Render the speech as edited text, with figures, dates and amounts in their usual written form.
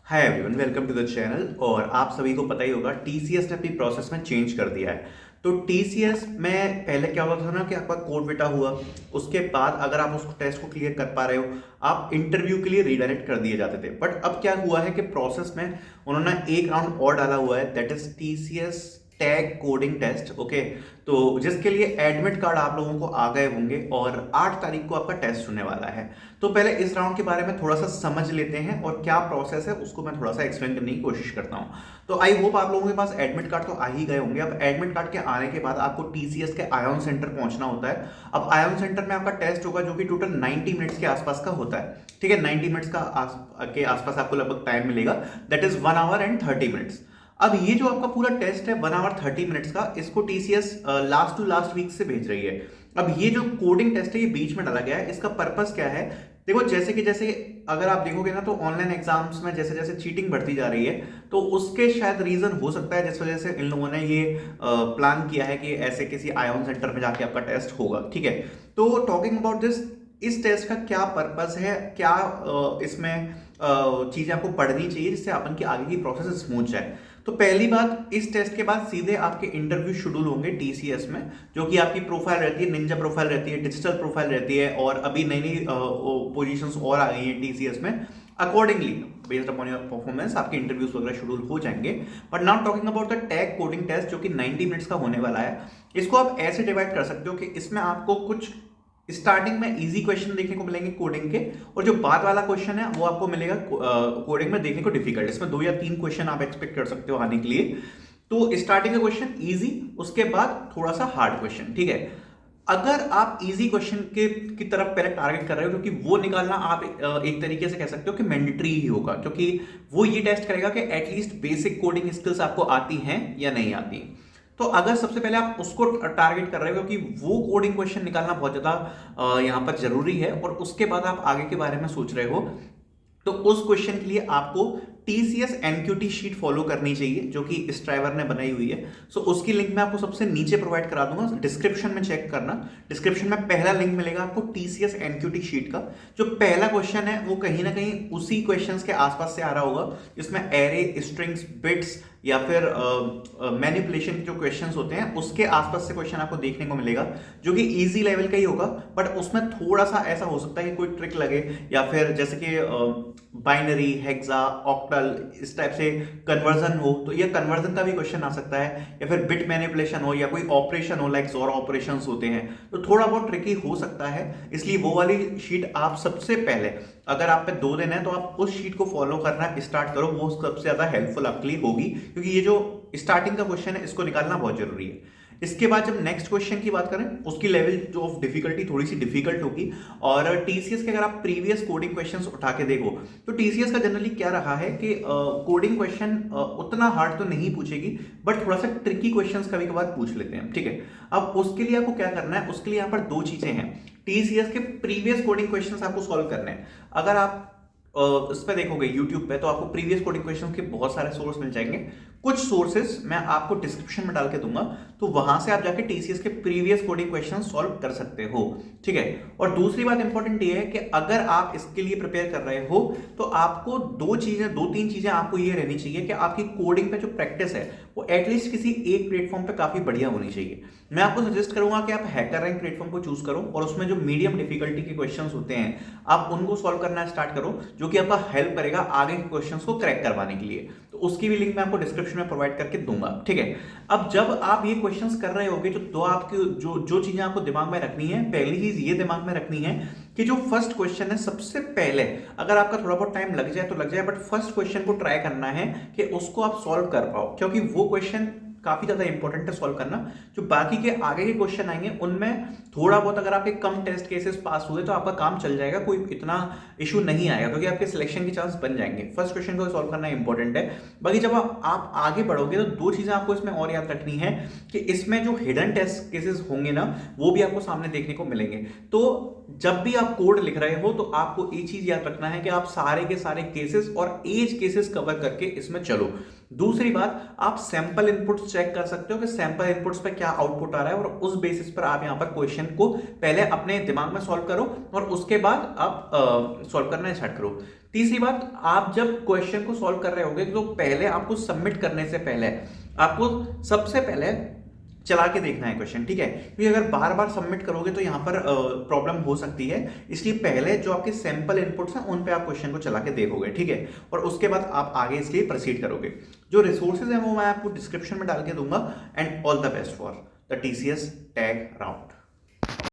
Hi everyone, welcome to the channel. और आप सभी को पता ही होगा टीसीएस ने अपनी प्रोसेस में चेंज कर दिया है। तो टीसीएस में पहले क्या होता था ना कि आपका कोड बेटा हुआ, उसके बाद अगर आप उस टेस्ट को क्लियर कर पा रहे हो, आप इंटरव्यू के लिए रीडायरेक्ट कर दिए जाते थे। बट अब क्या हुआ है कि प्रोसेस में उन्होंने एक राउंड और डाला हुआ है, that is TCS tag coding test. Okay, तो जिसके लिए एडमिट कार्ड आप लोगों को आ गए होंगे और 8 तारीख को आपका टेस्ट होने वाला है। तो पहले इस राउंड के बारे में थोड़ा सा समझ लेते हैं और क्या प्रोसेस है उसको मैं थोड़ा सा एक्सप्लेन करने की कोशिश करता हूं। तो आई होप आप लोगों के पास एडमिट कार्ड तो आ ही गए होंगे। अब एडमिट कार्ड के आने के बाद आपको टीसीएस के आयोन सेंटर पहुंचना होता है। अब आयोन सेंटर में आपका टेस्ट होगा जो कि टोटल 90 मिनट्स के आसपास का होता है। ठीक है, 90 मिनट्स के आसपास आपको लगभग टाइम मिलेगा, that is 1 our and 30 minutes. अब ये जो आपका पूरा टेस्ट है 1 आवर 30 मिनट्स का, इसको TCS last to last week से भेज रही है। अब ये जो कोडिंग टेस्ट है ये बीच में डाला गया है। इसका पर्पस क्या है? देखो, जैसे अगर आप देखोगे ना तो ऑनलाइन एग्जाम्स में जैसे जैसे चीटिंग बढ़ती जा रही है, तो उसके शायद रीजन हो सकता है जिस वजह से इन लोगों ने ये प्लान किया है कि ऐसे किसी आयोन सेंटर में जाके आपका टेस्ट होगा। ठीक है, तो टॉकिंग अबाउट दिस, इस टेस्ट का क्या पर्पस है, क्या इसमें चीजें आपको पढ़नी चाहिए जिससे अपन की आगे की प्रोसेस स्मूथ जाए। तो पहली बात, इस टेस्ट के बाद सीधे आपके इंटरव्यू शेड्यूल होंगे टीसीएस में, जो कि आपकी प्रोफाइल रहती है, निंजा प्रोफाइल रहती है, डिजिटल प्रोफाइल रहती है, और अभी नई नई पोजीशंस और आ गई हैं टीसीएस में। Accordingly based upon your performance आपके इंटरव्यूज वगैरह शेड्यूल हो जाएंगे। But now talking about the tag coding test, जो कि 90 मिनट्स का होने वाला है। इसको आप ऐसे डिवाइड कर सकते हो कि इसमें आपको कुछ स्टार्टिंग में इजी क्वेश्चन देखने को मिलेंगे कोडिंग के, और जो बाद वाला क्वेश्चन है वो आपको मिलेगा कोडिंग में देखने को डिफिकल्ट। इसमें 2 या 3 क्वेश्चन आप एक्सपेक्ट कर सकते हो आने के लिए। तो स्टार्टिंग का क्वेश्चन इजी, उसके बाद थोड़ा सा हार्ड क्वेश्चन। ठीक है, अगर आप इजी क्वेश्चन के की तरफ पहले टारगेट कर रहे हो, क्योंकि वो निकालना आप एक तरीके से कह सकते हो कि मैंडेटरी ही होगा, क्योंकि वो ये टेस्ट करेगा कि एटलीस्ट बेसिक कोडिंग स्किल्स आपको आती हैं या नहीं आती। तो अगर सबसे पहले आप उसको टारगेट कर रहे हो, क्योंकि वो कोडिंग क्वेश्चन निकालना बहुत ज्यादा यहां पर जरूरी है, और उसके बाद आप आगे के बारे में सोच रहे हो, तो उस क्वेश्चन के लिए आपको टीसीएस एनक्यूटी शीट फॉलो करनी चाहिए, जो कि स्ट्राइवर ने बनाई हुई है। सो उसकी लिंक मैं आपको सबसे नीचे प्रोवाइड करा दूंगा, डिस्क्रिप्शन में चेक करना। डिस्क्रिप्शन में पहला लिंक मिलेगा आपको टीसीएस एनक्यूटी शीट का। जो पहला क्वेश्चन है वो कहीं ना कहीं उसी क्वेश्चंस के आसपास से आ रहा होगा, जिसमें एरे, स्ट्रिंग्स, बिट्स या फिर मैनिपुलेशन के जो क्वेश्चंस होते हैं उसके आसपास से क्वेश्चन आपको देखने को मिलेगा, जो कि इजी लेवल का ही होगा। बट उसमें थोड़ा सा ऐसा हो सकता है कि कोई ट्रिक लगे, या फिर जैसे कि बाइनरी, हेक्सा, ऑक्टल, इस टाइप से कन्वर्जन हो, तो ये कन्वर्जन का भी क्वेश्चन आ सकता है, या फिर बिट मैनिपुलेशन हो, या कोई ऑपरेशन हो, लाइक जोर ऑपरेशंस होते हैं, तो थोड़ा बहुत ट्रिकी हो सकता है। इसलिए वो वाली शीट आप सबसे पहले, अगर आप पे 2 दिन है तो आप उस शीट को फॉलो करना स्टार्ट करो, वो सबसे ज्यादा हेल्पफुल आपके लिए होगी, क्योंकि ये जो स्टार्टिंग का क्वेश्चन है इसको निकालना बहुत जरूरी है। इसके बाद जब नेक्स्ट क्वेश्चन की बात करें, उसकी लेवल जो ऑफ डिफिकल्टी थोड़ी सी डिफिकल्ट होगी। और टीसीएस के अगर आप प्रीवियस कोडिंग क्वेश्चंस उठा के देखो, तो टीसीएस का जनरली क्या रहा है कि कोडिंग क्वेश्चन उतना हार्ड तो नहीं पूछेगी, बट थोड़ा सा ट्रिकी क्वेश्चंस कभी कभार पूछ लेते हैं। ठीक है, अब उसके लिए आपको क्या करना है, उसके लिए यहाँ पर 2 चीजें हैं। टीसीएस के प्रीवियस कोडिंग क्वेश्चंस आपको सॉल्व करने हैं। अगर आप इस पे देखोगे यूट्यूब पे, तो आपको प्रीवियस कोडिंग क्वेश्चन के बहुत सारे सोर्स मिल जाएंगे। कुछ सोर्सेस मैं आपको डिस्क्रिप्शन में डाल के दूंगा, तो वहां से आप जाके टीसीएस के प्रीवियस कोडिंग क्वेश्चन सॉल्व कर सकते हो। ठीक है, और दूसरी बात इंपॉर्टेंट ये है कि अगर आप इसके लिए प्रिपेयर कर रहे हो, तो आपको 2-3 चीजें आपको ये रहनी चाहिए कि आपकी कोडिंग पे जो प्रैक्टिस है वो एटलीस्ट किसी एक प्लेटफॉर्म पे काफी बढ़िया होनी चाहिए। मैं आपको सजेस्ट करूंगा कि आप हैकर रैंक प्लेटफॉर्म को चूज करो, और उसमें जो मीडियम डिफिकल्टी के क्वेश्चंस होते हैं आप उनको सॉल्व करना स्टार्ट करो, जो कि आपका हेल्प करेगा आगे के क्वेश्चंस को क्रैक करवाने के लिए। तो उसकी भी लिंक मैं आपको डिस्क्रिप्शन में प्रोवाइड करके दूंगा। ठीक है, अब जब आप ये क्वेश्चंस कर रहे होगे, तो आपकी जो जो चीजें आपको दिमाग में रखनी है, पहली चीज ये दिमाग में रखनी है कि जो फर्स्ट क्वेश्चन है, सबसे पहले अगर आपका थोड़ा बहुत टाइम लग जाए तो लग जाए, बट फर्स्ट क्वेश्चन को ट्राई करना है कि उसको आप सॉल्व कर पाओ, क्योंकि वो क्वेश्चन काफी ज्यादा इंपॉर्टेंट है सॉल्व करना। जो बाकी के आगे के क्वेश्चन आएंगे उनमें थोड़ा बहुत अगर आपके कम टेस्ट केसेस पास हुए तो आपका काम चल जाएगा, कोई इतना इशू नहीं आएगा, क्योंकि आपके सिलेक्शन के चांस बन जाएंगे। फर्स्ट क्वेश्चन को सॉल्व करना इंपॉर्टेंट है। बाकी जब आप आगे बढ़ोगे तो 2 चीजें आपको इसमें और याद रखनी है कि इसमें जो हिडन टेस्ट केसेस होंगे ना, वो भी आपको सामने देखने को मिलेंगे। तो जब भी आप कोड लिख रहे हो तो आपको एक चीज याद रखना है कि आप सारे के सारे केसेस और एज केसेस कवर करके इसमें चलो। दूसरी बात, आप सैंपल इनपुट्स चेक कर सकते हो कि सैंपल इनपुट्स पे क्या आउटपुट आ रहा है, और उस बेसिस पर आप यहां पर क्वेश्चन को पहले अपने दिमाग में सॉल्व करो और उसके बाद आप सॉल्व करना स्टार्ट करो। तीसरी बात, आप जब क्वेश्चन को सॉल्व कर रहे होगे तो पहले आपको सबमिट करने से पहले आपको सबसे पहले चला के देखना है क्वेश्चन, ठीक है, क्योंकि अगर बार बार सबमिट करोगे तो यहाँ पर प्रॉब्लम हो सकती है। इसलिए पहले जो आपके सैंपल इनपुट्स हैं उन पे आप क्वेश्चन को चला के देखोगे, ठीक है, और उसके बाद आप आगे इसके लिए प्रोसीड करोगे। जो रिसोर्सेज हैं वो मैं आपको डिस्क्रिप्शन में डाल के दूंगा। And all the best for the TCS tag round.